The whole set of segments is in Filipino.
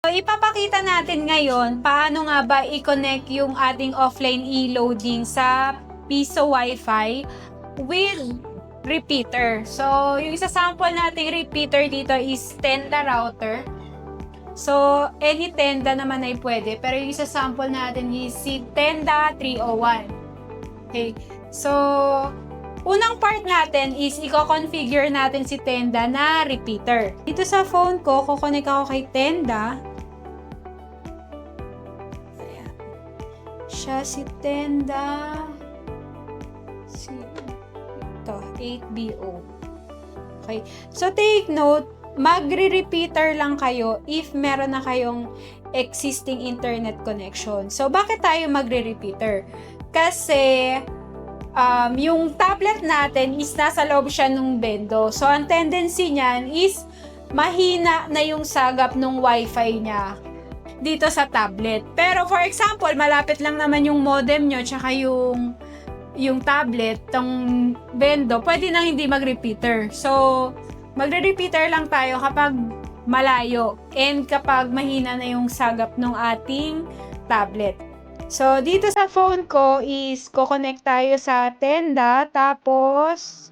So, ipapakita natin ngayon paano nga ba i-connect yung ating offline e-loading sa Piso Wi-Fi with repeater. So, yung isa sample nating repeater dito is Tenda router. So, any Tenda naman ay pwede. Pero yung isa sample natin is si Tenda 301. Okay. So, unang part natin is i-configure natin si Tenda na repeater. Dito sa phone ko, kukonek ako kay Tenda. Ayan. Siya si Tenda. Ito, 8BO. Okay. So, take note, magre-repeater lang kayo if meron na kayong existing internet connection. So, bakit tayo magre-repeater? Kasi, yung tablet natin is nasa loob siya ng bendo. So, ang tendency niyan is mahina na yung sagap ng wifi niya dito sa tablet. Pero, for example, malapit lang naman yung modem nyo tsaka yung tablet, tong bendo, pwede nang hindi mag-repeater. So, magre-repeater lang tayo kapag malayo and kapag mahina na yung sagap ng ating tablet. So, dito sa phone ko is ko-connect tayo sa Tenda, tapos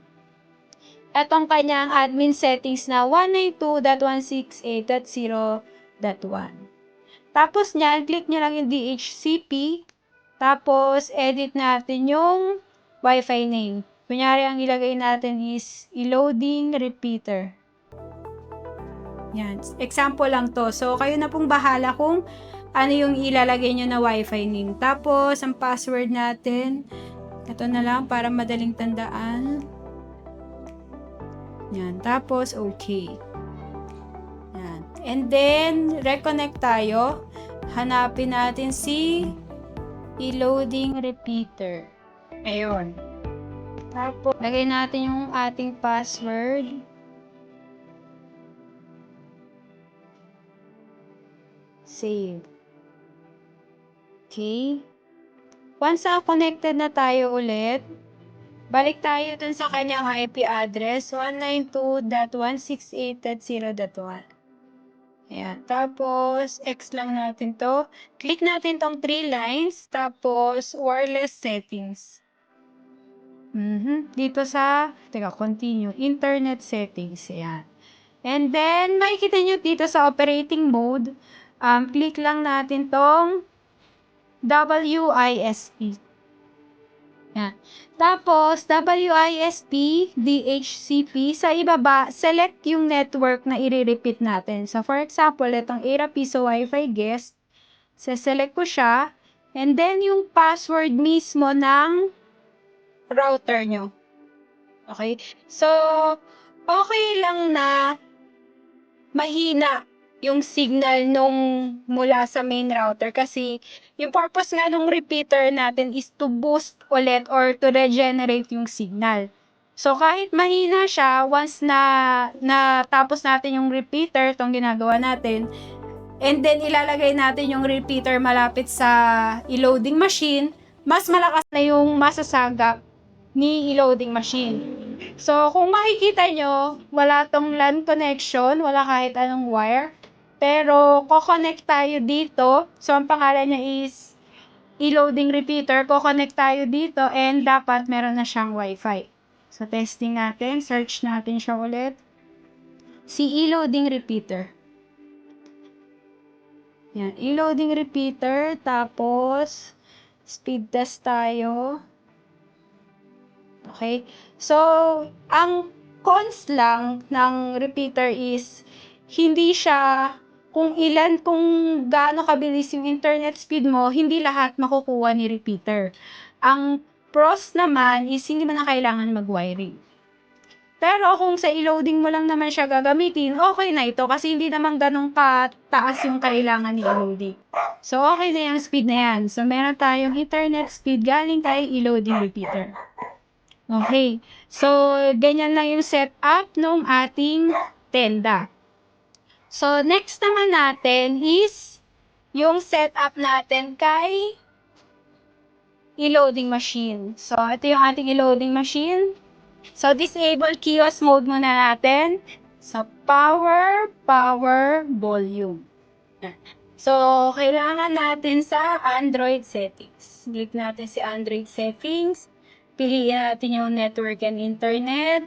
etong kanyang admin settings na 192.168.0.1. Tapos niyan, click nyo lang yung DHCP, tapos edit natin yung Wi-Fi name. Kunyari, ang ilagay natin is e-loading repeater. Yan. Example lang to. So, kayo na pong bahala kung ano yung ilalagay nyo na Wi-Fi name. Tapos, ang password natin, ito na lang para madaling tandaan. Yan. Tapos, okay. Yan. And then, reconnect tayo. Hanapin natin si e-loading repeater. Ayun. Tapos, lagay natin yung ating password. Save. Okay. Once connected na tayo ulit, balik tayo dun sa kanyang IP address, 192.168.0.1. Ayan. Tapos, X lang natin to. Click natin tong 3 lines, tapos wireless settings. Dito sa, continue, internet settings. Ayan. And then, makikita nyo dito sa operating mode, click lang natin tong WISP. Yan. Tapos, WISP, DHCP, sa ibaba, select yung network na i-repeat natin. So, for example, itong Era Piso Wi-Fi Guest, select ko siya, and then yung password mismo ng router nyo. Okay? So, okay lang na mahina yung signal nung mula sa main router kasi yung purpose nga nung repeater natin is to boost ulit or to regenerate yung signal. So, kahit mahina siya, once na tapos natin yung repeater, itong ginagawa natin, and then ilalagay natin yung repeater malapit sa e-loading machine, mas malakas na yung masasagap ni e-loading machine. So, kung makikita nyo, wala tong LAN connection, wala kahit anong wire. Pero, ko-connect tayo dito. So, ang pangalan niya is e-loading repeater. Ko-connect tayo dito and dapat meron na siyang Wi-Fi. So, testing natin. Search natin siya ulit. Si e-loading repeater. Yan, e-loading repeater. Tapos, speed test tayo. Okay? So, ang cons lang ng repeater is hindi siya kung gaano kabilis yung internet speed mo, hindi lahat makukuha ni repeater. Ang pros naman is hindi mo na kailangan mag-wiring. Pero kung sa e-loading mo lang naman siya gagamitin, okay na ito kasi hindi naman ganun kataas yung kailangan ni e-loading. So, okay na yung speed na yan. So, meron tayong internet speed galing kay e-loading repeater. Okay. So, ganyan lang yung setup ng ating Tenda. So, next naman natin is yung setup natin kay e-loading machine. So, ito yung ating e-loading machine. So, disable kiosk mode muna natin. So, power, volume. So, kailangan natin sa Android settings. Click natin si Android settings. Piliin natin yung network and internet,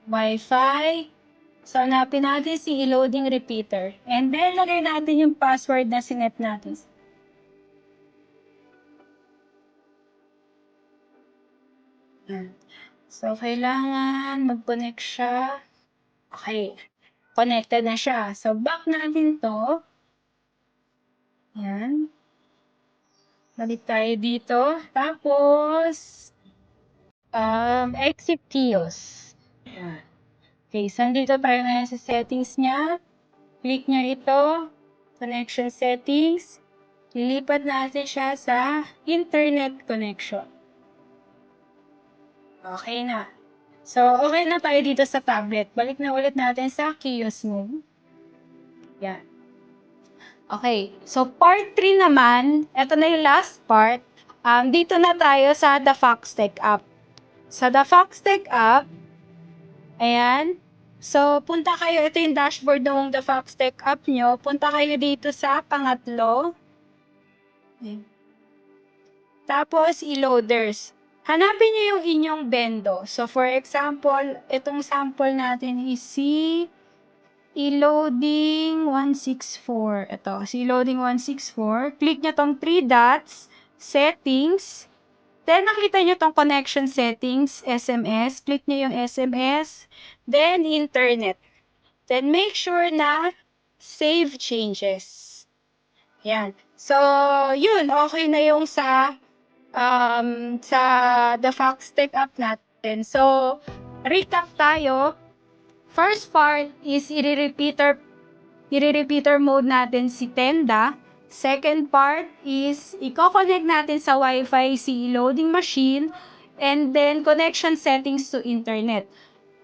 Wi-Fi. So, hanapin natin si loading repeater. And then, lagay natin yung password na sinet natin. So, kailangan mag-connect siya. Okay. Connected na siya. So, back natin to. Yan. Balik tayo dito. Tapos, exit kiosk. Yan. Okay, so dito tayo ngayon sa settings niya. Click niya ito. Connection settings. Lilipat natin siya sa internet connection. Okay na. So, okay na tayo dito sa tablet. Balik na ulit natin sa kiosk mode. Yan. Okay. So, part 3 naman, ito na yung last part. Dito na tayo sa The Foxtecc app. Sa The Foxtecc app, ayan. So, punta kayo, ito yung dashboard ng The Foxtecc app nyo. Punta kayo dito sa pangatlo. Ayan. Tapos, e-loaders. Hanapin nyo yung inyong bendo. So, for example, itong sample natin is si e-loading 164. Ito, si e-loading 164. Click nyo tong 3 dots, settings. Then, nakita nyo tong connection settings, SMS. Click nyo yung SMS. Then, internet. Then, make sure na save changes. Yan. So, yun. Okay na yung sa The Foxtecc app natin. So, recap tayo. First part is i-repeater mode natin si Tenda. Second part is i-connect natin sa Wi-Fi si loading machine and then connection settings to internet.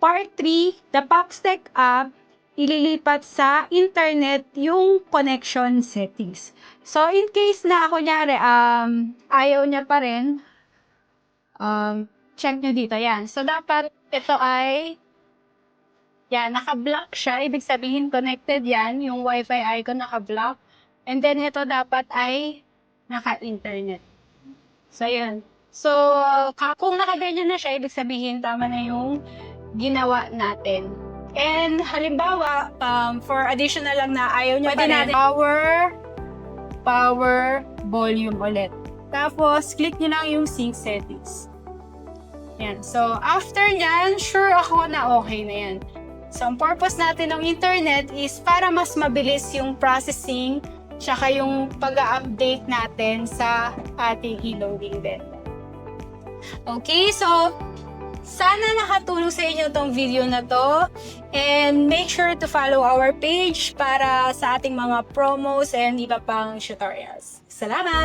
Part 3, the Foxtecc app, ililipat sa internet yung connection settings. So, in case na kunyari, ayaw niya pa rin, check nyo dito, yan. So, dapat ito ay, yan, naka-block siya. Ibig sabihin, connected yan. Yung Wi-Fi icon naka-block. And then, ito dapat ay naka-internet. So, yan. So, kung nakaganyan na siya, ibig sabihin, tama na yung ginawa natin. And, halimbawa, for additional lang na ayaw niya pa rin, power, volume ulit. Tapos, click nyo lang yung sync settings. Yan. So, after nyan, sure ako na okay na yan. So, ang purpose natin ng internet is para mas mabilis yung processing tsaka yung pag-update natin sa ating e-loading bento. Okay, so, sana nakatulong sa inyo tong video na to. And make sure to follow our page para sa ating mga promos and iba pang tutorials. Salamat!